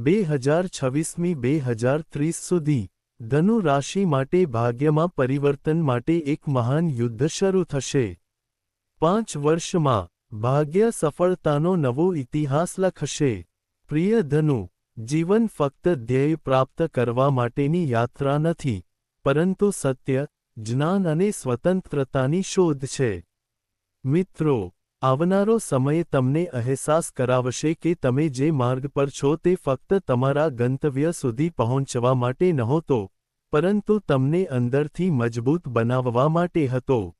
2026મી 2030 સુધી ધનુ રાશિ માટે ભાગ્યમાં પરિવર્તન માટે એક મહાન યુદ્ધ શરૂ થશે। 5 વર્ષમાં ભાગ્ય સફળતાનો નવો ઇતિહાસ લખશે। પ્રિય ધનુ, જીવન ફક્ત ધ્યેય પ્રાપ્ત કરવા માટેની યાત્રા નથી, પરંતુ સત્ય, જ્ઞાન અને સ્વતંત્રતાની શોધ છે। મિત્રો, આવનારો સમય તમને અહેસાસ કરાવશે કે તમે જે માર્ગ પર છો તે ફક્ત તમારા ગંતવ્ય સુધી પહોંચવા માટે નહોતો, પરંતુ તમને અંદરથી મજબૂત બનાવવા માટે હતો।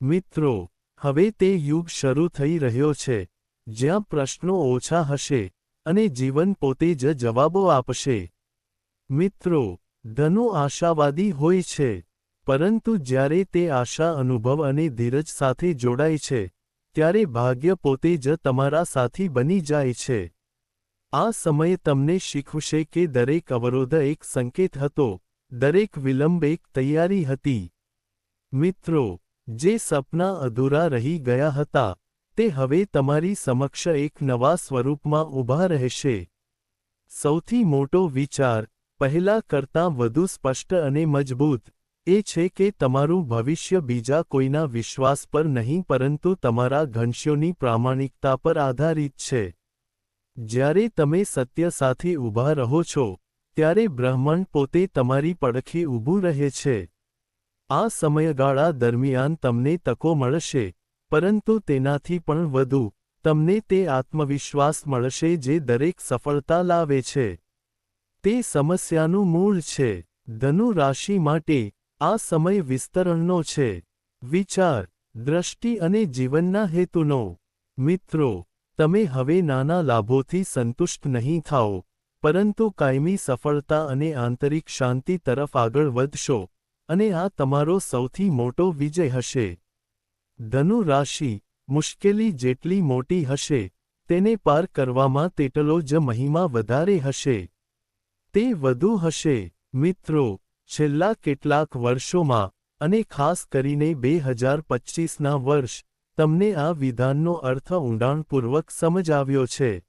મિત્રો, હવે તે યુગ શરૂ થઈ રહ્યો છે જ્યાં પ્રશ્નો ઓછા હશે અને જીવન પોતે જ જવાબો આપશે। મિત્રો, ધનુ આશાવાદી હોય છે, પરંતુ જ્યારે તે આશા અનુભવ અને ધીરજ સાથે જોડાય છે, ત્યારે ભાગ્ય પોતે જ તમારા સાથી બની જાય છે। આ સમય તમને શીખવશે કે દરેક અવરોધ એક સંકેત હતો, દરેક વિલંબ એક તૈયારી હતી। મિત્રો, જે સપના અધૂરા રહી ગયા હતા, તે હવે તમારી સમક્ષ એક નવા સ્વરૂપમાં ઊભા રહેશે। સૌથી મોટો વિચાર, પહેલા કરતાં વધુ સ્પષ્ટ અને મજબૂત, એ છે કે તમારું ભવિષ્ય બીજા કોઈના વિશ્વાસ પર નહીં પરંતુ તમારા ઘનશ્યોની પ્રામાણિકતા પર આધારિત છે। જ્યારે તમે સત્ય સાથે ઊભા રહો છો, ત્યારે બ્રહ્માંડ પોતે તમારી પડખે ઊભું રહે છે। આ સમયગાળા દરમિયાન તમને તકો મળશે, પરંતુ તેનાથી પણ વધુ, તમને તે આત્મવિશ્વાસ મળશે જે દરેક સફળતા લાવે છે। તે સમસ્યાનું મૂળ છે। ધનુ રાશિ માટે આ સમય વિસ્તરણનો છે, વિચાર, દ્રષ્ટિ અને જીવનના હેતુનો। મિત્રો, તમે હવે નાના લાભોથી સંતુષ્ટ નહીં થાઓ, પરંતુ કાયમી સફળતા અને આંતરિક શાંતિ તરફ આગળ વધશો, અને આ તમારો સૌથી મોટો વિજય હશે। ધનુ રાશિ, મુશ્કેલી જેટલી મોટી હશે, તેને પાર કરવામાં તેટલો જ મહિમા વધારે હશે। તે વધુ હશે। મિત્રો, છેલ્લા કેટલાક વર્ષોમાં, અને ખાસ કરીને 2025ના વર્ષ, તમને આ વિધાનનો અર્થ ઊંડાણપૂર્વક સમજાવ્યો છે।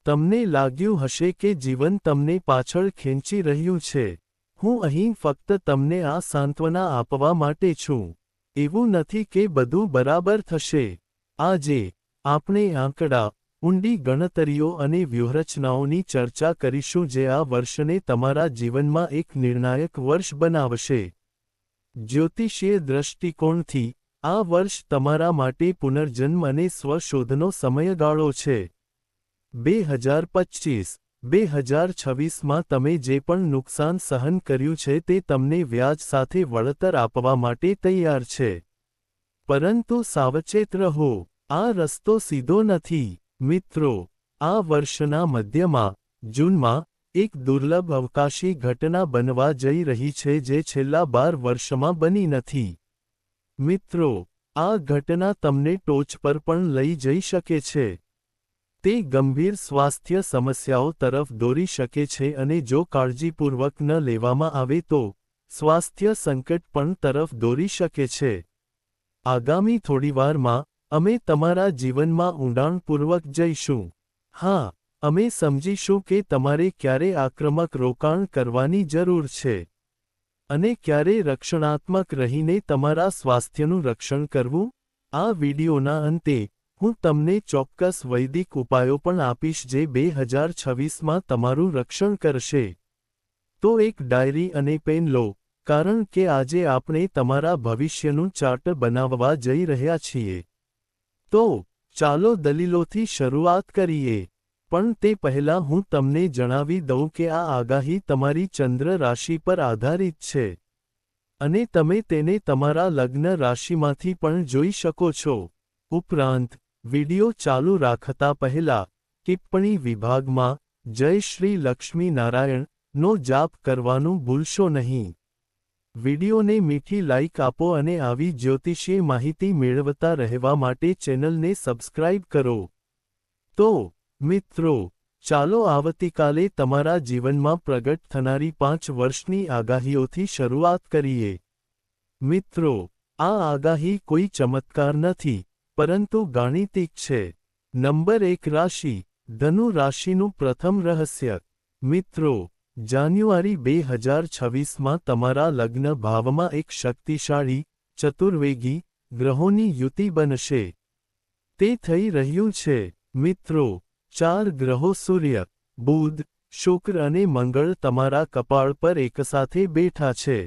તમને લાગ્યું હશે કે જીવન તમને પાછળ ખેંચી રહ્યું છે। હું અહીં ફક્ત તમને આ સાંત્વના આપવા માટે છું। એવું નથી કે બધું બરાબર થશે। આજે, આપણે આંકડા, ઊંડી ગણતરીઓ અને વ્યૂહરચનાઓની ચર્ચા કરીશું જે આ વર્ષને તમારા જીવનમાં એક નિર્ણાયક વર્ષ બનાવશે। જ્યોતિષીય દૃષ્ટિકોણથી, આ વર્ષ તમારા માટે પુનર્જન્મ અને સ્વશોધનો સમયગાળો છે। 2025-2026માં તમે જે પણ નુકસાન સહન કર્યું છે તે તમને વ્યાજ સાથે વળતર આપવા માટે તૈયાર છે। પરંતુ સાવચેત રહો, આ રસ્તો સીધો નથી। મિત્રો, આ વર્ષના મધ્યમાં, જૂનમાં, એક દુર્લભ અવકાશી ઘટના બનવા જઈ રહી છે જે છેલ્લા 12 વર્ષમાં બની નથી। મિત્રો, આ ઘટના તમને ટોચ પર પણ લઈ જઈ શકે છે। તે ગંભીર સ્વાસ્થ્ય સમસ્યાઓ તરફ દોરી શકે છે અને જો કાળજીપૂર્વક ન લેવામાં આવે તો, સ્વાસ્થ્ય સંકટ પણ તરફ દોરી શકે છે। આગામી થોડીવારમાં, અમે તમારા જીવનમાં ઊંડાણપૂર્વક જઈશું। હા, અમે સમજીશું કે તમારે ક્યારે આક્રમક રોકાણ કરવાની જરૂર છે, અને ક્યારે રક્ષણાત્મક રહીને તમારા સ્વાસ્થ્યનું રક્ષણ કરવું। આ વિડિયોના અંતે, હું તમને ચોક્કસ વૈદિક ઉપાયો પણ આપીશ જે 2026માં તમારું રક્ષણ કરશે। તો એક ડાયરી અને પેન લો, કારણ કે આજે આપણે તમારા ભવિષ્યનું ચાર્ટ બનાવવા જઈ રહ્યા છીએ। તો, ચાલો દલીલોથી શરૂઆત કરીએ। પણ તે પહેલાં હું તમને જણાવી દઉં કે આ આગાહી તમારી ચંદ્ર રાશિ પર આધારિત છે, અને તમે તેને તમારા લગ્ન રાશિમાંથી પણ જોઈ શકો છો। ઉપરાંત, વિડિયો ચાલુ રાખતા પહેલા, ટિપ્પણી વિભાગમાં, જય શ્રી લક્ષ્મી નારાયણ નો જાપ કરવાનું ભૂલશો નહીં। વિડિયોને મીઠી લાઇક આપો અને આવી જ્યોતિષીય માહિતી મેળવતા રહેવા માટે ચેનલને સબસ્ક્રાઇબ કરો। તો, મિત્રો, ચાલો આવતીકાલે તમારા જીવનમાં પ્રગટ થનારી 5 વર્ષની આગાહીઓથી શરૂઆત કરીએ। મિત્રો, આ આગાહી કોઈ ચમત્કાર નથી, પરંતુ ગાણિતિક છે। નંબર 1 રાશિ, ધનુ રાશિનું પ્રથમ રહસ્ય. મિત્રો, જાન્યુઆરી 2026માં તમારા લગ્ન ભાવમાં એક શક્તિશાળી, ચતુર્વેગી ગ્રહોની યુતિ બનશે. તે થઈ રહ્યું છે. મિત્રો, 4 ગ્રહો સૂર્ય, બુધ, શુક્ર અને મંગળ તમારા કપાળ પર એકસાથે બેઠા છે.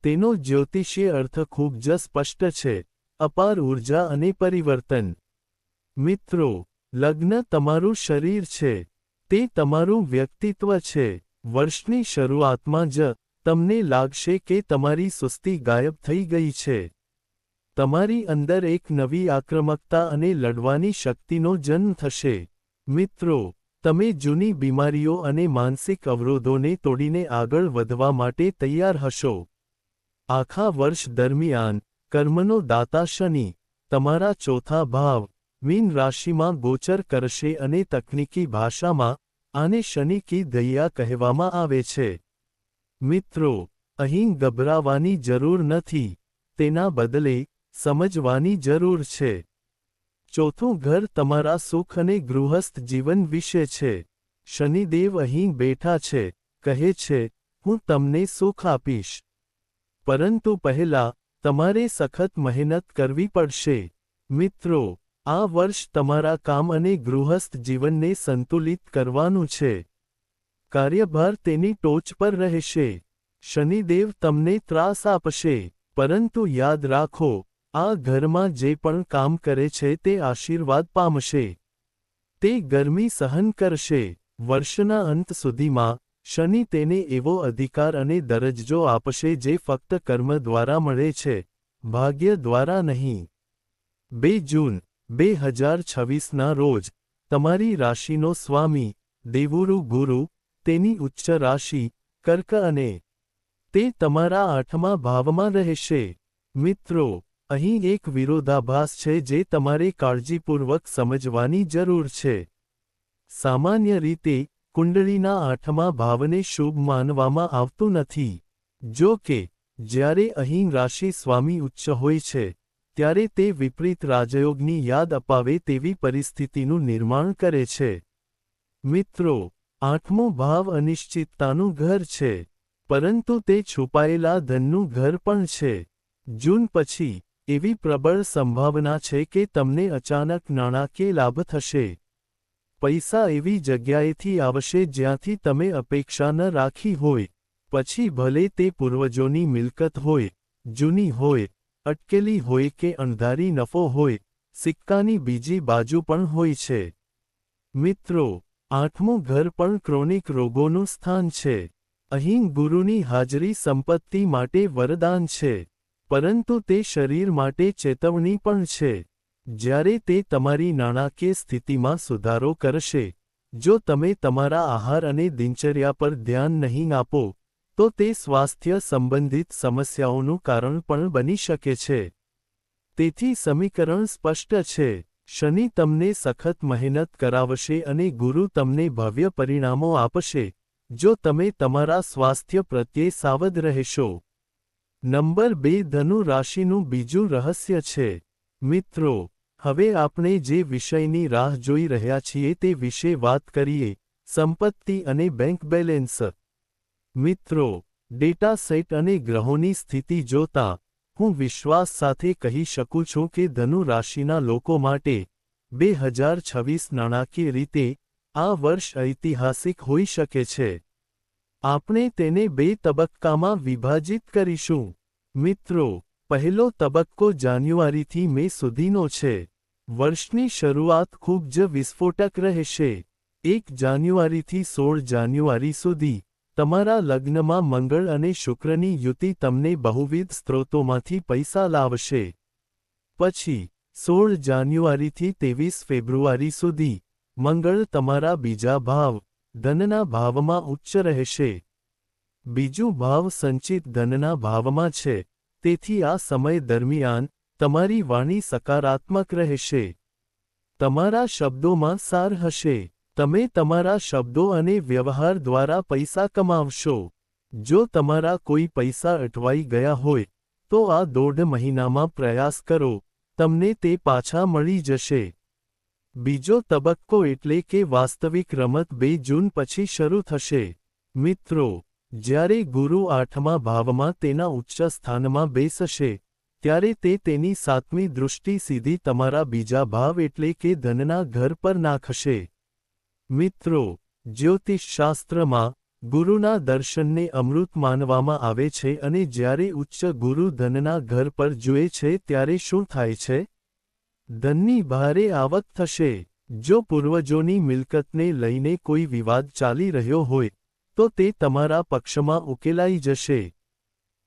તેનો જ્યોતિષીય અર્થ ખૂબ જ સ્પષ્ટ છે: અપાર ઊર્જા અને પરિવર્તન. મિત્રો, લગ્ન તમારું શરીર છે. તે તમારું વ્યક્તિત્વ છે. વર્ષની શરૂઆતમાં જ તમને લાગશે કે તમારી સુસ્તી ગાયબ થઈ ગઈ છે. તમારી અંદર એક નવી આક્રમકતા અને લડવાની શક્તિનો જન્મ થશે. મિત્રો, તમે જૂની બીમારીઓ અને માનસિક અવરોધોને તોડીને આગળ વધવા માટે તૈયાર હશો. આખા વર્ષ દરમિયાન કર્મનો દાતા શનિ તમારા ચોથા ભાવ મીન રાશિમાં ગોચર કરશે અને તકનીકી ભાષામાં આને શનિ કી દૈયા કહેવામાં આવે છે. મિત્રો, અહીં ગભરાવાની જરૂર નથી. તેના બદલે સમજવાની જરૂર છે. ચોથું ઘર તમારા સુખ અને ગૃહસ્થ જીવન વિશે છે. શનિદેવ અહીં બેઠા છે, કહે છે, હું તમને સુખ આપીશ. પરંતુ પહેલા, તમારે સખત મહેનત કરવી પડશે. મિત્રો, આ વર્ષ તમારા કામ અને ગૃહસ્થ જીવનને સંતુલિત કરવાનું છે. કાર્યભાર તેની ટોચ પર રહેશે. શનિદેવ તમને ત્રાસ આપશે, પરંતુ યાદ રાખો, આ ઘરમાં જે પણ કામ કરે છે તે આશીર્વાદ પામશે. તે ગરમી સહન કરશે. વર્ષના અંત સુધીમાં, શનિ તેને એવો અધિકાર અને દરજ્જો આપશે જે ફક્ત કર્મ દ્વારા મળે છે, ભાગ્ય દ્વારા નહીં. 2 જૂન 2026ના રોજ, તમારી રાશિનો સ્વામી, દેવુરુ ગુરુ, તેની ઉચ્ચ રાશિ, કર્ક અને તે તમારા 8મા ભાવમાં રહેશે. મિત્રો, અહીં એક વિરોધાભાસ છે જે તમારે કાળજીપૂર્વક સમજવાની જરૂર છે. સામાન્ય રીતે, કુંડળીના 8મા ભાવને શુભ માનવામાં આવતું નથી. જો કે, જ્યારે અહીં રાશિ સ્વામી ઉચ્ચ હોય છે, ત્યારે તે વિપરીત રાજયોગની યાદ અપાવે તેવી પરિસ્થિતિનું નિર્માણ કરે છે. મિત્રો, 8મો ભાવ અનિશ્ચિતતાનું ઘર છે, પરંતુ તે છુપાયેલા ધનનું ઘર પણ છે. જૂન પછી, એવી પ્રબળ સંભાવના છે કે તમને અચાનક નાણાકીય લાભ થશે. પૈસા એવી જગ્યાએથી આવશે જ્યાંથી તમે અપેક્ષા ન રાખી હોય. પછી ભલે તે પૂર્વજોની મિલકત હોય, જૂની હોય, અટકેલી હોય કે અણધારી નફો હોય, સિક્કાની બીજી બાજુ પણ હોય છે. મિત્રો, 8મું ઘર પણ ક્રોનિક રોગોનું સ્થાન છે. અહીં ગુરુની હાજરી સંપત્તિ માટે વરદાન છે, પરંતુ તે શરીર માટે ચેતવણી પણ છે. જ્યારે તે તમારી નાણાકીય સ્થિતિમાં સુધારો કરશે, જો તમે તમારા આહાર અને દિનચર્યા પર ધ્યાન નહીં આપો, તો તે સ્વાસ્થ્ય સંબંધિત સમસ્યાઓનું કારણ પણ બની શકે છે. તેથી સમીકરણ સ્પષ્ટ છે: શનિ તમને સખત મહેનત કરાવશે અને ગુરુ તમને ભવ્ય પરિણામો આપશે, જો તમે તમારા સ્વાસ્થ્ય પ્રત્યે સાવધ રહેશો. નંબર 2 ધનુ રાશિનું બીજું રહસ્ય છે. મિત્રો, હવે આપણે જે વિષયની રાહ જોઈ રહ્યા છીએ તે વિશે વાત કરીએ: સંપત્તિ અને બેંક બેલેન્સ. મિત્રો, ડેટા સેટ અને ગ્રહોની સ્થિતિ જોતાં, હું વિશ્વાસ સાથે કહી શકું છું કે ધનુ રાશિના લોકો માટે 2026 નાણાકીય રીતે આ વર્ષ ઐતિહાસિક હોઈ શકે છે. આપણે તેને 2 તબક્કામાં વિભાજિત કરીશું. મિત્રો, પહેલો તબક્કો જાન્યુઆરીથી મે સુધીનો છે. વર્ષની શરૂઆત ખૂબ જ વિસ્ફોટક રહેશે. 1 જાન્યુઆરીથી 16 જાન્યુઆરી સુધી, તમારા લગ્નમાં મંગળ અને શુક્રની યુતિ તમને બહુવિધ સ્ત્રોતોમાંથી પૈસા લાવશે. પછી, 16 જાન્યુઆરીથી 23 ફેબ્રુઆરી સુધી, મંગળ તમારા બીજા ભાવ, ધનના ભાવમાં ઉચ્ચ રહેશે. બીજું ભાવ સંચિત ધનના ભાવમાં છે, તેથી આ સમય દરમિયાન, તમારી વાણી સકારાત્મક રહેશે. તમારા શબ્દોમાં સાર હશે. તમે તમારા શબ્દો અને વ્યવહાર દ્વારા પૈસા કમાવશો. જો તમારા કોઈ પૈસા અટવાઈ ગયા હોય, તો આ 1.5 મહિનામાં પ્રયાસ કરો, તમને તે પાછા મળી જશે. બીજો તબક્કો એટલે કે વાસ્તવિક રમત 2 જૂન પછી શરૂ થશે. મિત્રો, જ્યારે ગુરુ 8મા ભાવમાં તેના ઉચ્ચ સ્થાનમાં બેસશે, ત્યારે તે તેની 7મી દૃષ્ટિ સીધી તમારા બીજા ભાવ એટલે કે ધનના ઘર પર નાખશે. મિત્રો, જ્યોતિષશાસ્ત્રમાં ગુરુના દર્શનને અમૃત માનવામાં આવે છે અને જ્યારે ઉચ્ચ ગુરુ ધનના ઘર પર જુએ છે ત્યારે શું થાય છે? ધનની ભારે આવક થશે. જો પૂર્વજોની મિલકતને લઈને કોઈ વિવાદ ચાલી રહ્યો હોય, તો તે તમારા પક્ષમાં ઉકેલાઈ જશે.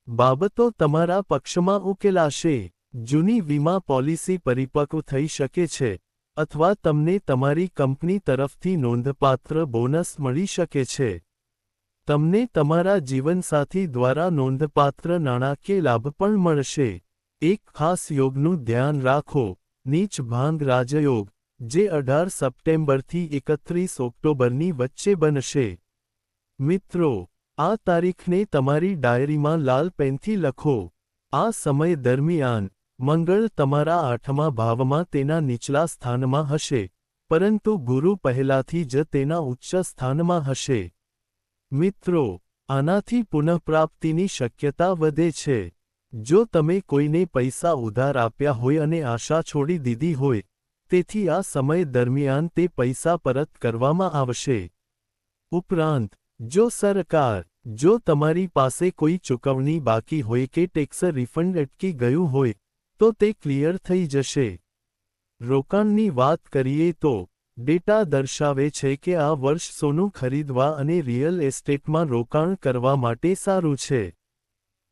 બાબતો તમારા પક્ષમાં ઉકેલાશે. જૂની વીમા પોલિસી પરિપક્વ થઈ શકે છે, અથવા તમને તમારી કંપની તરફથી નોંધપાત્ર બોનસ મળી શકે છે. તમને તમારા જીવનસાથી દ્વારા નોંધપાત્ર નાણાકીય લાભ પણ મળશે. એક ખાસ યોગનું ધ્યાન રાખો, નીચ ભાંગ રાજયોગ, જે 18 સપ્ટેમ્બરથી 31 ઓક્ટોબરની વચ્ચે બનશે. મિત્રો, આ તારીખને તમારી ડાયરીમાં લાલ પેનથી લખો. આ સમય દરમિયાન મંગળ તમારા 8મા ભાવમાં તેના નીચલા સ્થાનમાં હશે, પરંતુ ગુરુ પહેલાથી જ તેના ઉચ્ચ સ્થાનમાં હશે. મિત્રો, આનાથી પુનઃપ્રાપ્તિની શક્યતા વધે છે. જો તમે કોઈને પૈસા ઉધાર આપ્યા હોય અને આશા છોડી દીધી હોય, તેથી આ સમય દરમિયાન તે પૈસા પરત કરવામાં આવશે. ઉપરાંત, જો તમારી પાસે કોઈ ચૂકવણી બાકી હોય કે ટેક્સ રિફંડ અટકી ગયું હોય, તો તે ક્લિયર થઈ જશે. રોકાણની વાત કરીએ તો, ડેટા દર્શાવે છે કે આ વર્ષ સોનું ખરીદવા અને રિયલ એસ્ટેટમાં રોકાણ કરવા માટે સારું છે.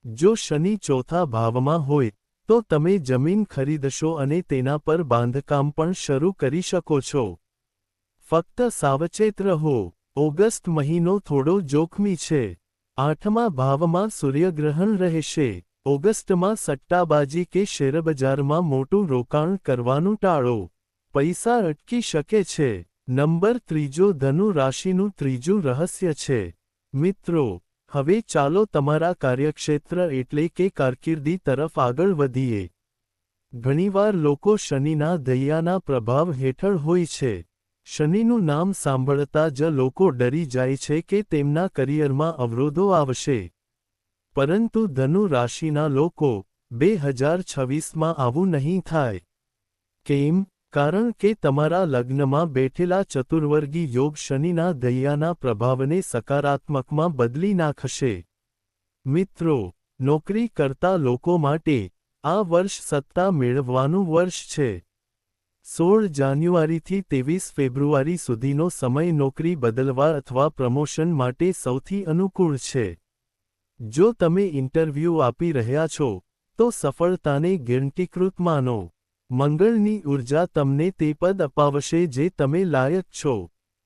જો શનિ ચોથા ભાવમાં હોય, તો તમે જમીન ખરીદશો અને તેના પર બાંધકામ પણ શરૂ કરી શકો છો. ફક્ત સાવચેત રહો. ઓગસ્ટ મહિનો થોડો જોખમી છે. 8મા ભાવમાં સૂર્યગ્રહણ રહેશે. ઓગસ્ટમાં સટ્ટાબાજી કે શેરબજારમાં મોટું રોકાણ કરવાનું ટાળો. પૈસા અટકી શકે છે. નંબર 3 ધનુ રાશિનું ત્રીજું રહસ્ય છે. મિત્રો, હવે ચાલો તમારા કાર્યક્ષેત્ર એટલે કે કારકિર્દી તરફ આગળ વધીએ. ઘણીવાર લોકો શનિના દૈયાના પ્રભાવ હેઠળ હોય છે. શનિનું નામ સાંભળતા જ લોકો ડરી જાય છે કે તેમના કરિયરમાં અવરોધો આવશે. પરંતુ ધનુ રાશિના લોકો, 2026માં આવું નહીં થાય. કેમ? કારણ કે તમારા લગ્નમાં બેઠેલા ચતુર્વર્ગી યોગ શનિના દૈયાના પ્રભાવને સકારાત્મકમાં બદલી નાખશે. મિત્રો, નોકરી કરતા લોકો માટે આ વર્ષ સત્તા મેળવવાનું વર્ષ છે. 16 જાન્યુઆરીથી 23 ફેબ્રુઆરી સુધીનો સમય નોકરી બદલવા અથવા પ્રમોશન માટે સૌથી અનુકૂળ છે. જો તમે ઇન્ટરવ્યૂ આપી રહ્યા છો, તો સફળતાને ગેરંટીકૃત માનો. મંગળની ઊર્જા તમને તે પદ અપાવશે જે તમે લાયક છો.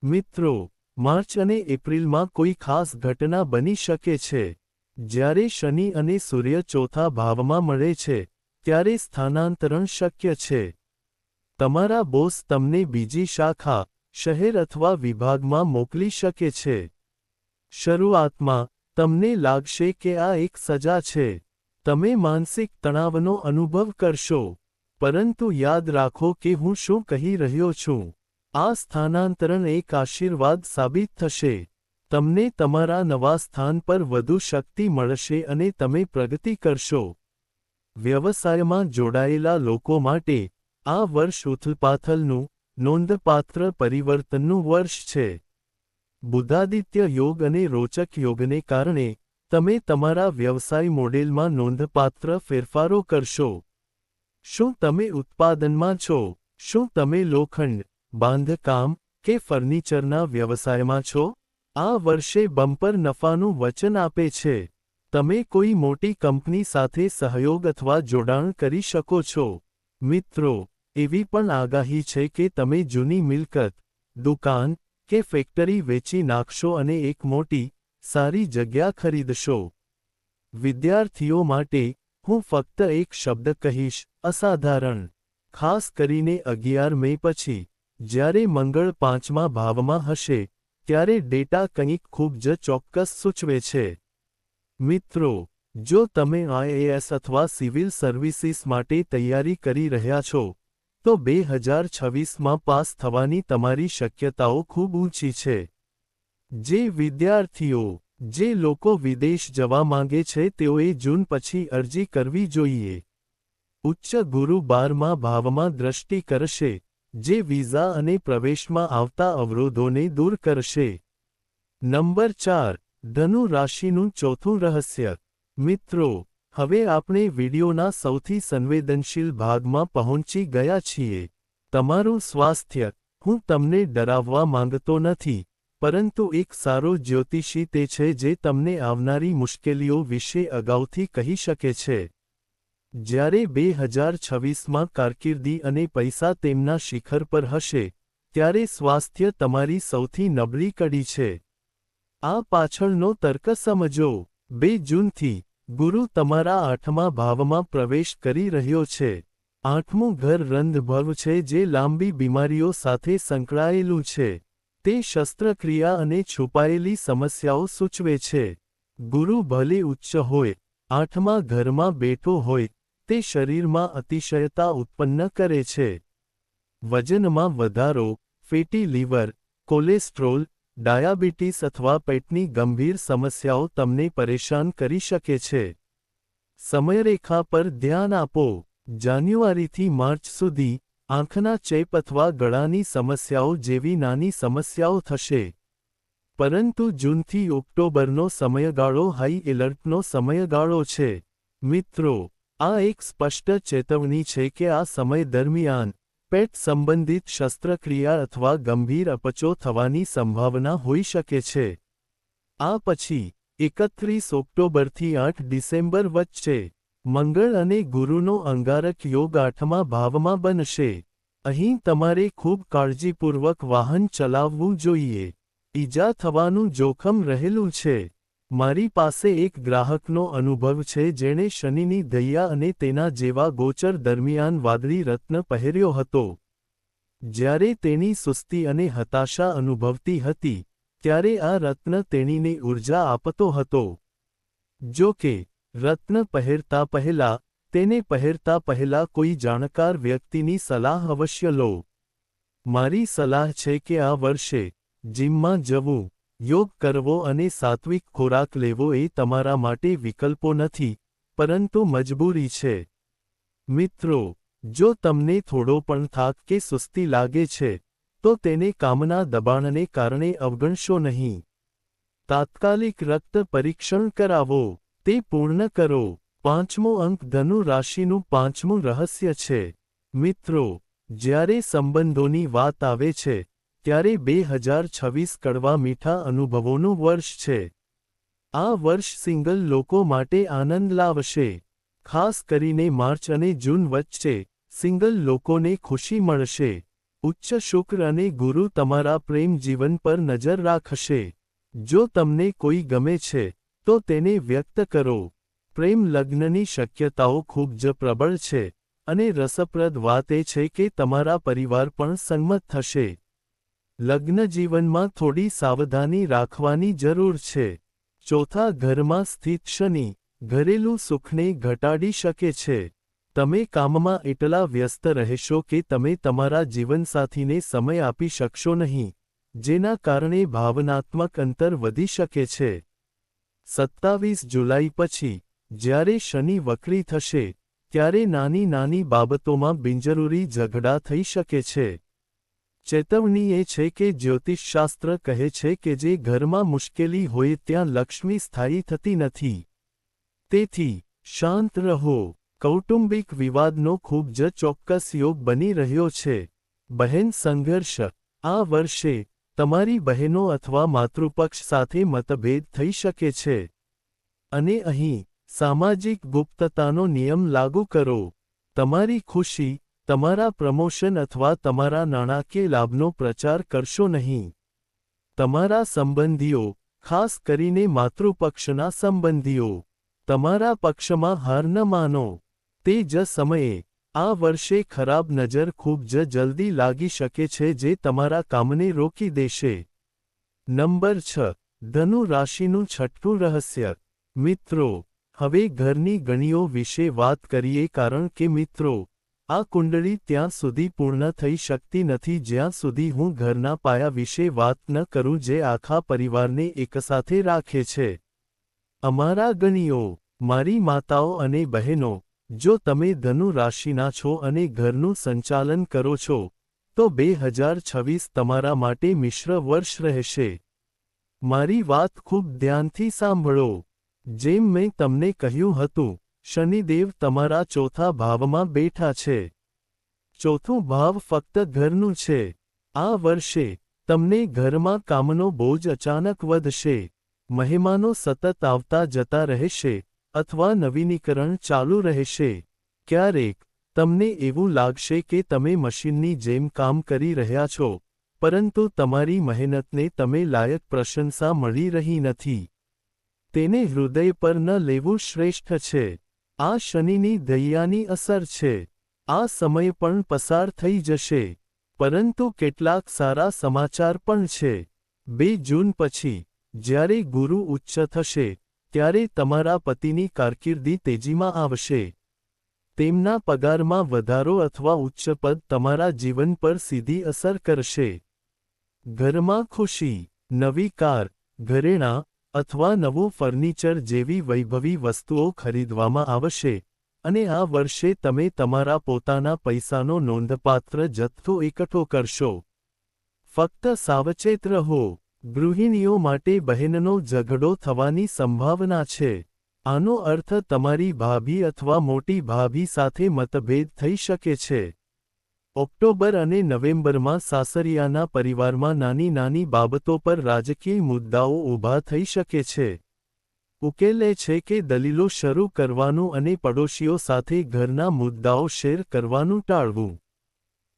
મિત્રો, માર્ચ અને એપ્રિલમાં કોઈ ખાસ ઘટના બની શકે છે. જ્યારે શનિ અને સૂર્ય ચોથા ભાવમાં મળે છે, ત્યારે સ્થાનાંતરણ શક્ય છે. તમારા બોસ તમને બીજી શાખા, શહેર અથવા વિભાગમાં મોકલી શકે છે. શરૂઆતમાં, તમને લાગશે કે આ એક સજા છે. તમે માનસિક તણાવનો અનુભવ કરશો. પરંતુ યાદ રાખો કે હું શું કહી રહ્યો છું. આ સ્થાનાંતરણ એક આશીર્વાદ સાબિત થશે. તમને તમારા નવા સ્થાન પર વધુ શક્તિ મળશે અને તમે પ્રગતિ કરશો. વ્યવસાયમાં જોડાયેલા લોકો માટે આ વર્ષ ઉથલપાથલનું, નોંધપાત્ર પરિવર્તનનું વર્ષ છે. બુધાદિત્ય યોગ અને રોચક યોગને કારણે, તમે તમારા વ્યવસાય મોડેલમાં નોંધપાત્ર ફેરફારો કરશો. શું તમે ઉત્પાદનમાં છો? શું તમે લોખંડ, બાંધકામ કે ફર્નિચરના વ્યવસાયમાં છો? આ વર્ષે બમ્પર નફાનું વચન આપે છે. તમે કોઈ મોટી કંપની સાથે સહયોગ અથવા જોડાણ કરી શકો છો. મિત્રો, એવી પણ આગાહી છે કે તમે જૂની મિલકત, દુકાન કે ફેક્ટરી વેચી નાખશો અને એક મોટી, સારી જગ્યા ખરીદશો. વિદ્યાર્થીઓ માટે, હું ફક્ત એક શબ્દ કહીશ, અસાધારણ. ખાસ કરીને 11 મે પછી, જ્યારે મંગળ 5મા ભાવમાં હશે, ત્યારે ડેટા કંઈક ખૂબ જ ચોક્કસ સૂચવે છે. મિત્રો, જો તમે IAS અથવા સિવિલ સર્વિસીસ માટે તૈયારી કરી રહ્યા છો, તો 2026માં પાસ થવાની તમારી શક્યતાઓ ખૂબ ઊંચી છે. જે વિદ્યાર્થીઓ, જે લોકો વિદેશ જવા માંગે છે તેઓએ જૂન પછી અરજી કરવી જોઈએ. ઉચ્ચ ગુરુ 12મા ભાવમાં દ્રષ્ટિ કરશે, જે વિઝા અને પ્રવેશમાં આવતા અવરોધોને દૂર કરશે. નંબર 4. ધનુ રાશિનું ચોથું રહસ્ય. મિત્રો, હવે આપણે વિડિયોના સૌથી સંવેદનશીલ ભાગમાં પહોંચી ગયા છીએ. તમારું સ્વાસ્થ્ય. હું તમને ડરાવવા માંગતો નથી, પરંતુ એક સારો જ્યોતિષી તે છે જે તમને આવનારી મુશ્કેલીઓ વિશે અગાઉથી કહી શકે છે. જ્યારે 2026માં કારકિર્દી અને પૈસા તેમના શિખર પર હશે, ત્યારે સ્વાસ્થ્ય તમારી સૌથી નબળી કડી છે. આ પાછળનો તર્ક સમજો. 2 જૂનથી ગુરુ તમારા 8મા ભાવમાં પ્રવેશ કરી રહ્યો છે. 8મું ઘર રંધભવ છે જે લાંબી બીમારીઓ સાથે સંકળાયેલું છે. તે શસ્ત્રક્રિયા અને છુપાયેલી સમસ્યાઓ સૂચવે છે. ગુરુ ભલે ઉચ્ચ હોય, 8મા ઘરમાં બેઠો હોય, તે શરીરમાં અતિશયતા ઉત્પન્ન કરે છે. વજનમાં વધારો, ફેટી લીવર, કોલેસ્ટ્રોલ, ડાયાબિટીસ અથવા પેટની ગંભીર સમસ્યાઓ તમને પરેશાન કરી શકે છે. સમયરેખા પર ધ્યાન આપો. જાન્યુઆરીથી માર્ચ સુધી, આંખના ચેપ અથવા ગળાની સમસ્યાઓ જેવી નાની સમસ્યાઓ થશે. પરંતુ જૂનથી ઓક્ટોબરનો સમયગાળો હાઈ એલર્ટનો સમયગાળો છે. મિત્રો, આ એક સ્પષ્ટ ચેતવણી છે કે આ સમય દરમિયાન પેટ સંબંધિત શસ્ત્રક્રિયા અથવા ગંભીર અપચો થવાની સંભાવના હોઈ શકે છે. આ પછી 31 ઓક્ટોબરથી 8 ડિસેમ્બર વચ્ચે મંગળ અને ગુરુનો અંગારક યોગ 8મા ભાવમાં બનશે. અહીં તમારે ખૂબ કાળજીપૂર્વક વાહન ચલાવવું જોઈએ. ઈજા થવાનું જોખમ રહેલું છે. મારી પાસે એક ગ્રાહકનો અનુભવ છે જેણે શનિની દૈયા અને તેના જેવા ગોચર દરમિયાન વાદળી રત્ન પહેર્યો હતો. જ્યારે તેણી સુસ્તી અને હતાશા અનુભવતી હતી, ત્યારે આ રત્ન તેણીને ઊર્જા આપતો હતો. જો કે, રત્ન પહેરતા પહેલા, તેને પહેરતા પહેલા કોઈ જાણકાર વ્યક્તિની સલાહ અવશ્ય લો. મારી સલાહ છે કે આ વર્ષે જિમમાં જવું, યોગ કરવો અને સાત્વિક ખોરાક લેવો એ તમારા માટે વિકલ્પો નથી, પરંતુ મજબૂરી છે. મિત્રો, જો તમને થોડો પણ થાક કે સુસ્તી લાગે છે, તો તેને કામના દબાણને કારણે અવગણશો નહીં. તાત્કાલિક રક્ત પરીક્ષણ કરાવો. તે પૂર્ણ કરો. 5મો અંક ધનુ રાશિનું 5મું રહસ્ય છે. મિત્રો, જ્યારે સંબંધોની વાત આવે છે, ત્યારે 2026 કડવા મીઠા અનુભવોનું વર્ષ છે. આ વર્ષ સિંગલ લોકો માટે આનંદ લાવશે. ખાસ કરીને માર્ચ અને જૂન વચ્ચે, સિંગલ લોકોને ખુશી મળશે. ઉચ્ચ શુક્ર અને ગુરુ તમારા પ્રેમ જીવન પર નજર રાખશે. જો તમને કોઈ ગમે છે, તો તેને વ્યક્ત કરો. પ્રેમ લગ્નની શક્યતાઓ ખૂબ જ પ્રબળ છે, અને રસપ્રદ વાત એ છે કે તમારા પરિવાર પણ સંમત થશે. લગ્ન જીવનમાં થોડી સાવધાની રાખવાની જરૂર છે. ચોથા ઘરમાં સ્થિત શનિ, ઘરેલું સુખને ઘટાડી શકે છે. તમે કામમાં એટલા વ્યસ્ત રહેશો કે તમે તમારા જીવનસાથીને સમય આપી શકશો નહીં, જેના કારણે ભાવનાત્મક અંતર વધી શકે છે. 27 જુલાઈ પછી, જ્યારે શનિ વક્રી થશે, ત્યારે નાની નાની બાબતોમાં બિનજરૂરી ઝઘડા થઈ શકે છે. ચેતવણી એ છે કે જ્યોતિષશાસ્ત્ર કહે છે કે જે ઘરમાં મુશ્કેલી હોય ત્યાં લક્ષ્મી સ્થાયી થતી નથી. તેથી, શાંત રહો. કૌટુંબિક વિવાદનો ખૂબ જ ચોક્કસ યોગ બની રહ્યો છે. બહેન સંઘર્ષ. આ વર્ષે, તમારી બહેનો અથવા માતૃપક્ષ સાથે મતભેદ થઈ શકે છે. અને અહીં, સામાજિક ગુપ્તતાનો નિયમ લાગુ કરો. તમારી ખુશી, તમારા પ્રમોશન અથવા તમારા નાણાકીય લાભનો પ્રચાર કરશો નહીં. તમારા સંબંધીઓ, ખાસ કરીને માતૃપક્ષના સંબંધીઓ, તમારા પક્ષમાં હાર ન માનો. તે જ સમયે, આ વર્ષે ખરાબ નજર ખૂબ જ જલ્દી લાગી શકે છે જે તમારા કામને રોકી દેશે. નંબર 6. ધનુ રાશિનું છઠ્ઠું રહસ્ય. મિત્રો, હવે ઘરની ગણીઓ વિશે વાત કરીએ કારણ કે મિત્રો, આ કુંડળી ત્યાં સુધી પૂર્ણ થઈ શકતી નથી જ્યાં સુધી હું ઘરના પાયા વિશે વાત ન કરું જે આખા પરિવારને એકસાથે રાખે છે. અમારા ગણીઓ, મારી માતાઓ અને બહેનો, જો તમે ધનુ રાશિના છો અને ઘરનું સંચાલન કરો છો, તો 2026 તમારા માટે મિશ્ર વર્ષ રહેશે. મારી વાત ખૂબ ધ્યાનથી સાંભળો. જેમ મેં તમને કહ્યું હતું, શનિદેવ તમારા ચોથા ભાવમાં બેઠા છે. ચોથું ભાવ ફક્ત ઘરનું છે. આ વર્ષે તમને ઘરમાં કામનો બોજ અચાનક વધશે. મહેમાનો સતત આવતા જતા રહેશે અથવા નવીનીકરણ ચાલુ રહેશે. ક્યારેક તમને એવું લાગશે કે તમે મશીનની જેમ કામ કરી રહ્યા છો, પરંતુ તમારી મહેનતને તમે લાયક પ્રશંસા મળી રહી નથી. તેને હૃદય પર ન લેવું શ્રેષ્ઠ છે. આ શનિની દયાની અસર છે. આ સમય પણ પસાર થઈ જશે. પરંતુ કેટલાક સારા સમાચાર પણ છે. 2 જૂન પછી, જ્યારે ગુરુ ઉચ્ચ થશે, ત્યારે તમારા પતિની કારકિર્દી તેજીમાં આવશે. તેમના પગારમાં વધારો અથવા ઉચ્ચ પદ તમારા જીવન પર સીધી અસર કરશે. ઘરમાં ખુશી, નવી કાર, ઘરેણાં અથવા નવું ફર્નિચર જેવી વૈભવી વસ્તુઓ ખરીદવામાં આવશે, અને આ વર્ષે તમે તમારા પોતાના પૈસાનો નોંધપાત્ર જથ્થો એકઠો કરશો. ફક્ત સાવચેત રહો. ગૃહિણીઓ માટે બહેનનો ઝઘડો થવાની સંભાવના છે. આનો અર્થ તમારી ભાભી અથવા મોટી ભાભી સાથે મતભેદ થઈ શકે છે. ઓક્ટોબર અને નવેમ્બરમાં સાસરિયાના પરિવારમાં નાની નાની બાબતો પર રાજકીય મુદ્દાઓ ઊભા થઈ શકે છે. ઉકેલ એ છે કે દલીલો શરૂ કરવાનું અને પડોશીઓ સાથે ઘરના મુદ્દાઓ શેર કરવાનું ટાળવું.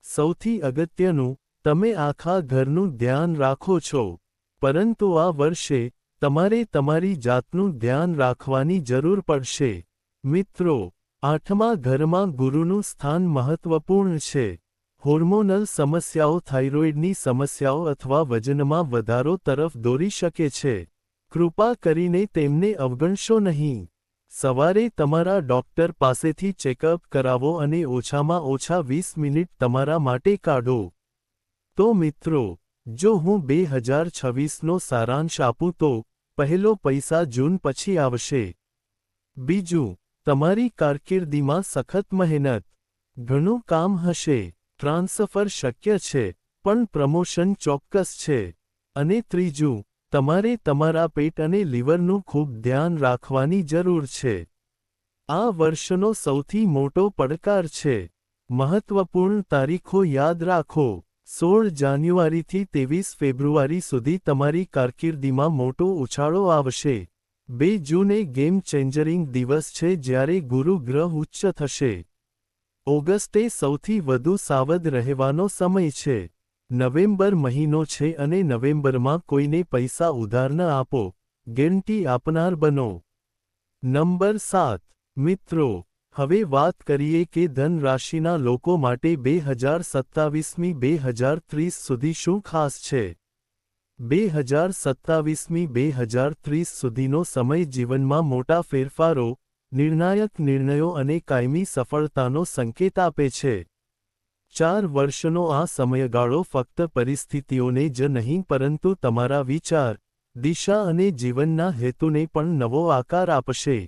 સૌથી અગત્યનું, તમે આખા ઘરનું ધ્યાન રાખો છો. પરંતુ આ વર્ષે, તમારે તમારી જાતનું ધ્યાન રાખવાની જરૂર પડશે. મિત્રો, 8મા ઘરમાં ગુરુનું સ્થાન મહત્વપૂર્ણ છે. હોર્મોનલ સમસ્યાઓ થાઇરોઇડની સમસ્યાઓ અથવા વજનમાં વધારો તરફ દોરી શકે છે. કૃપા કરીને તેમને અવગણશો નહીં. સવારે તમારા ડોક્ટર પાસેથી ચેકઅપ કરાવો અને ઓછામાં ઓછા 20 મિનિટ તમારા માટે કાઢો. તો મિત્રો, જો હું 2026નો સારાંશ આપું તો, પહેલો પૈસા જૂન પછી આવશે. બીજું, તમારી કારકિર્દીમાં સખત મહેનત. ઘણું કામ હશે. ટ્રાન્સફર શક્ય છે, પણ પ્રમોશન ચોક્કસ છે. અને ત્રીજું, તમારે તમારા પેટ અને લીવરનું ખૂબ ધ્યાન રાખવાની જરૂર છે. આ વર્ષનો સૌથી મોટો પડકાર છે. મહત્વપૂર્ણ તારીખો યાદ રાખો. 16 જાન્યુઆરીથી 23 ફેબ્રુઆરી સુધી તમારી કારકિર્દીમાં મોટો ઉછાળો આવશે. 2 જૂન એ ગેમ ચેન્જરિંગ દિવસ છે જ્યારે ગુરુ ગ્રહ ઉચ્ચ થશે. ઓગસ્ટ એ સૌથી વધુ સાવધ રહેવાનો સમય છે. નવેમ્બર મહિનો છે અને નવેમ્બરમાં કોઈને પૈસા ઉધાર ન આપો. ગેરંટી આપનાર બનો. નંબર 7. મિત્રો, હવે વાત કરીએ કે ધન રાશિના લોકો માટે 2027મી 2030 સુધી શું ખાસ છે. 2027મી 2030 સુધીનો સમય જીવનમાં મોટા ફેરફારો, નિર્ણાયક નિર્ણયો અને કાયમી સફળતાનો સંકેત આપે છે. 4 વર્ષનો આ સમયગાળો ફક્ત પરિસ્થિતિઓને જ નહીં પરંતુ તમારા વિચાર, દિશા અને જીવનના હેતુને પણ નવો આકાર આપશે.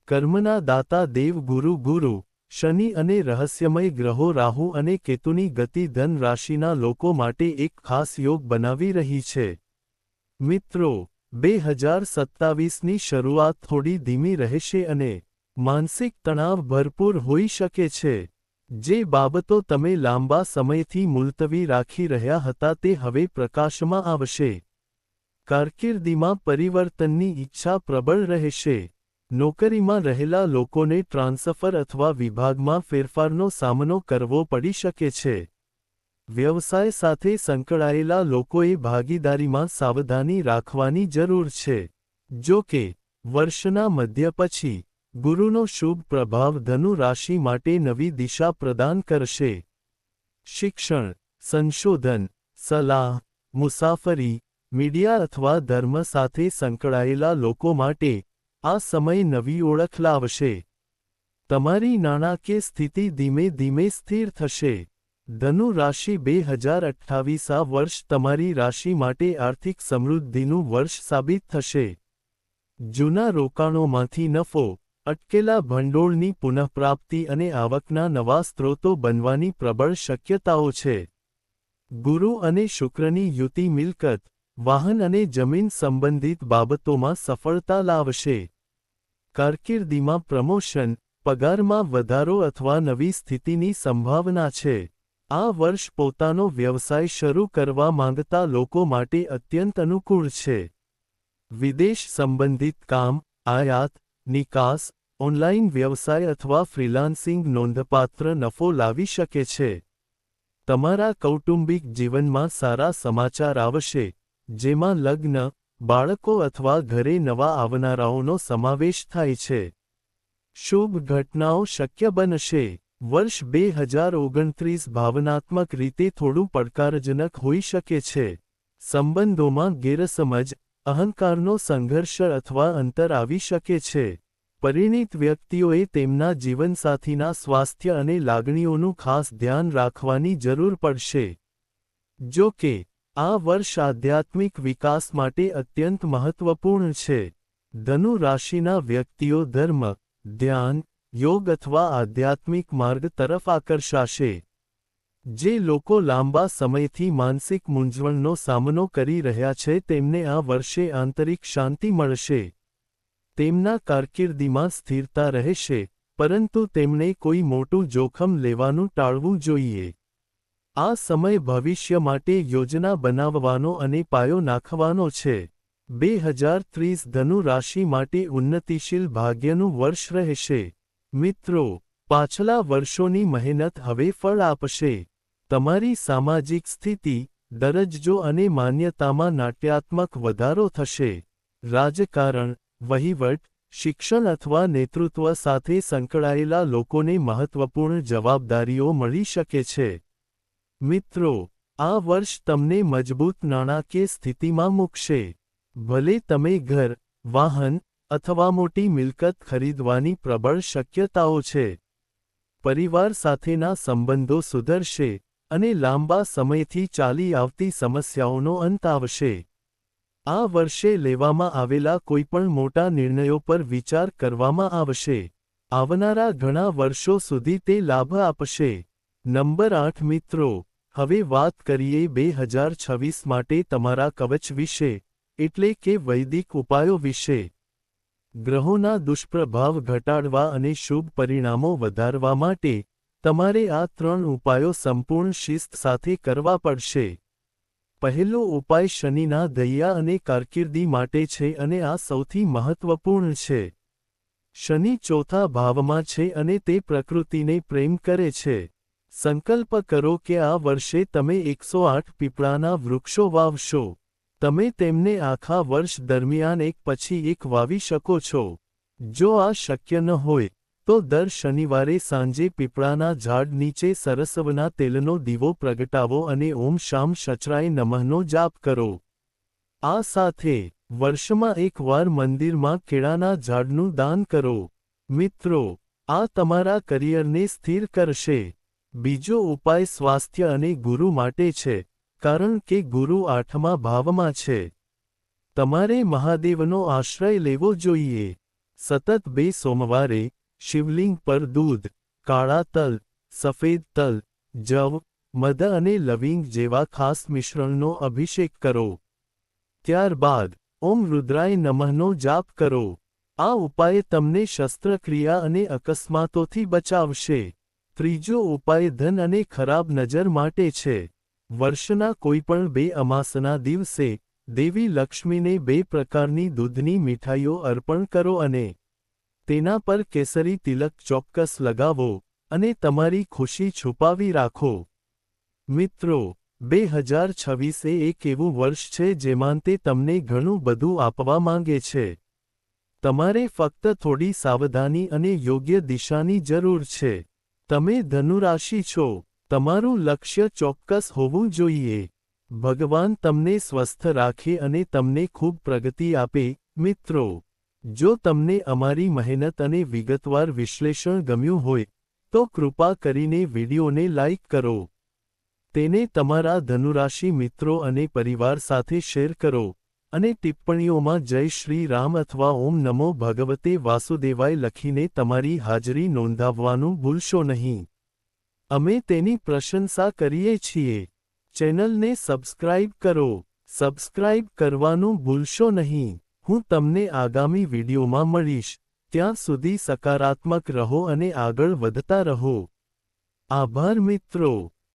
કર્મના દાતા દેવ ગુરુ, શનિ અને રહસ્યમય ગ્રહો રાહુ અને કેતુની ગતિ ધન રાશિના લોકો માટે એક ખાસ યોગ બનાવી રહી છે. મિત્રો, 2027ની શરૂઆત થોડી ધીમી રહેશે અને માનસિક તણાવ ભરપૂર હોઈ શકે છે. જે બાબતો તમે લાંબા સમયથી મુલતવી રાખી રહ્યા હતા તે હવે પ્રકાશમાં આવશે. કારકિર્દીમાં પરિવર્તનની ઈચ્છા પ્રબળ રહેશે. નોકરીમાં રહેલા લોકોને ટ્રાન્સફર અથવા વિભાગમાં ફેરફારનો સામનો કરવો પડી શકે છે. વ્યવસાય સાથે સંકળાયેલા લોકોએ ભાગીદારીમાં સાવધાની રાખવાની જરૂર છે. જો કે, વર્ષના મધ્ય પછી, ગુરુનો શુભ પ્રભાવ ધનુ રાશિ માટે નવી દિશા પ્રદાન કરશે. શિક્ષણ, સંશોધન, સલાહ, મુસાફરી, મીડિયા અથવા ધર્મ સાથે સંકળાયેલા લોકો માટે આ સમય નવી ઓળખ લાવશે. તમારી નાણાકીય સ્થિતિ ધીમે ધીમે સ્થિર થશે. ધનુ રાશિ 2028 આ વર્ષ તમારી રાશિ માટે આર્થિક સમૃદ્ધિનું વર્ષ સાબિત થશે. જૂના રોકાણોમાંથી નફો, અટકેલા ભંડોળની પુનઃપ્રાપ્તિ અને આવકના નવા સ્ત્રોતો બનવાની પ્રબળ શક્યતાઓ છે. ગુરુ અને શુક્રની યુતિ મિલકત, વાહન અને જમીન સંબંધિત બાબતોમાં સફળતા લાવશે. કારકિર્દીમાં પ્રમોશન, પગારમાં વધારો અથવા નવી સ્થિતિની સંભાવના છે. આ વર્ષ પોતાનો વ્યવસાય શરૂ કરવા માંગતા લોકો માટે અત્યંત અનુકૂળ છે. વિદેશ સંબંધિત કામ, આયાત, નિકાસ, ઓનલાઇન વ્યવસાય અથવા ફ્રીલાન્સિંગ નોંધપાત્ર નફો લાવી શકે છે. તમારા કૌટુંબિક જીવનમાં સારા સમાચાર આવશે, જેમાં લગ્ન, બાળકો અથવા ઘરે નવા આવનારાઓનો સમાવેશ થાય છે. શુભ ઘટનાઓ શક્ય બનશે. વર્ષ 2029 ભાવનાત્મક રીતે થોડું પડકારજનક હોઈ શકે છે. સંબંધોમાં ગેરસમજ, અહંકારનો સંઘર્ષ અથવા અંતર આવી શકે છે. પરિણીત વ્યક્તિઓએ તેમના જીવનસાથીના સ્વાસ્થ્ય અને લાગણીઓનું ખાસ ધ્યાન રાખવાની જરૂર પડશે. જો કે, આ વર્ષ આધ્યાત્મિક વિકાસ માટે અત્યંત મહત્વપૂર્ણ છે. ધનુ રાશિના વ્યક્તિઓ ધર્મ, ધ્યાન, યોગ અથવા આધ્યાત્મિક માર્ગ તરફ આકર્ષાશે. જે લોકો લાંબા સમયથી માનસિક મૂંઝવણનો સામનો કરી રહ્યા છે તેમને આ વર્ષે આંતરિક શાંતિ મળશે. તેમના કારકિર્દીમાં સ્થિરતા રહેશે, પરંતુ તેમણે કોઈ મોટું જોખમ લેવાનું ટાળવું જોઈએ. આ સમય ભવિષ્ય માટે યોજના બનાવવાનો અને પાયો નાખવાનો છે. 2030 ધનુ રાશિ માટે ઉન્નતિશીલ ભાગ્યનું વર્ષ રહેશે. મિત્રો, પાછલા વર્ષોની મહેનત હવે ફળ આપશે. તમારી સામાજિક સ્થિતિ, દરજ્જો અને માન્યતામાં નાટ્યાત્મક વધારો થશે. રાજકારણ, વહીવટ, શિક્ષણ અથવા નેતૃત્વ સાથે સંકળાયેલા લોકોને મહત્વપૂર્ણ જવાબદારીઓ મળી શકે છે. મિત્રો, આ વર્ષ તમને મજબૂત નાણાકીય સ્થિતિમાં મૂકશે. ભલે તમે ઘર, વાહન અથવા મોટી મિલકત ખરીદવાની પ્રબળ શક્યતાઓ છે. પરિવાર સાથેના સંબંધો સુધરશે, અને લાંબા સમયથી ચાલી આવતી સમસ્યાઓનો અંત આવશે. આ વર્ષે લેવામાં આવેલા કોઈપણ મોટા નિર્ણયો પર વિચાર કરવામાં આવશે. આવનારા ઘણા વર્ષો સુધી તે લાભ આપશે. નંબર 8 મિત્રો, હવે વાત કરીએ 2026 માટે તમારા કવચ વિશે, એટલે કે વૈદિક ઉપાયો વિશે. ગ્રહોના દુષ્પ્રભાવ ઘટાડવા અને શુભ પરિણામો વધારવા માટે, તમારે આ 3 ઉપાયો સંપૂર્ણ શિસ્ત સાથે કરવા પડશે. પહેલો ઉપાય શનિના દયા અને કારકિર્દી માટે છે અને આ સૌથી મહત્વપૂર્ણ છે. શનિ ચોથા ભાવમાં છે અને તે પ્રકૃતિને પ્રેમ કરે છે. સંકલ્પ કરો કે આ વર્ષે તમે 108 પીપળાના વૃક્ષો વાવશો. તમે તેમને આખા વર્ષ દરમિયાન એક પછી એક વાવી શકો છો. જો આ શક્ય ન હોય, તો દર શનિવારે સાંજે પીપળાના ઝાડ નીચે સરસવના તેલનો દીવો પ્રગટાવો અને ઓમ શામ શચરાય નમઃનો જાપ કરો. આ સાથે, વર્ષમાં એકવાર મંદિરમાં કેળાના ઝાડનું દાન કરો. મિત્રો, આ તમારા કરિયરને સ્થિર કરશે. બીજો ઉપાય સ્વાસ્થ્ય અને ગુરુ માટે છે, કારણ કે ગુરુ 8મા ભાવમાં છે. તમારે મહાદેવનો આશ્રય લેવો જોઈએ. સતત 2 સોમવારે, શિવલિંગ પર દૂધ, કાળા તલ, સફેદ તલ, જવ, મધ અને લવિંગ જેવા ખાસ મિશ્રણનો અભિષેક કરો. ત્યારબાદ, ઓમ રુદ્રાય નમઃનો જાપ કરો. આ ઉપાય તમને શસ્ત્રક્રિયા અને અકસ્માતોથી બચાવશે. ત્રીજો ઉપાય ધન અને ખરાબ નજર માટે છે. વર્ષના કોઈપણ 2 અમાસના દિવસે, દેવી લક્ષ્મીને 2 પ્રકારની દૂધની મીઠાઈઓ અર્પણ કરો અને તેના પર કેસરી તિલક ચોક્કસ લગાવો, અને તમારી ખુશી છુપાવી રાખો. મિત્રો, 2026 એ એક એવું વર્ષ છે જેમાં તે તમને ઘણું બધું આપવા માંગે છે. તમારે ફક્ત થોડી સાવધાની અને યોગ્ય દિશાની જરૂર છે. તમે ધનુરાશિ છો. તમારું લક્ષ્ય ચોક્કસ હોવું જોઈએ. ભગવાન તમને સ્વસ્થ રાખે અને તમને ખૂબ પ્રગતિ આપે. મિત્રો, જો તમને અમારી મહેનત અને વિગતવાર વિશ્લેષણ ગમ્યું હોય તો કૃપા કરીને વિડીયોને લાઇક કરો, તેને તમારા ધનુરાશિ મિત્રો અને પરિવાર સાથે શેર કરો અને ટિપ્પણીઓમાં જય શ્રી રામ અથવા ઓમ નમો ભગવતે વાસુદેવાય લખીને તમારી હાજરી નોંધાવવાનું ભૂલશો નહીં. અમે તેની પ્રશંસા કરીએ છીએ. ચેનલને સબસ્ક્રાઇબ કરો. સબસ્ક્રાઇબ કરવાનું ભૂલશો નહીં. હું તમને આગામી વિડીયોમાં મળીશ. ત્યાં સુધી સકારાત્મક રહો અને આગળ વધતા રહો. આભાર મિત્રો.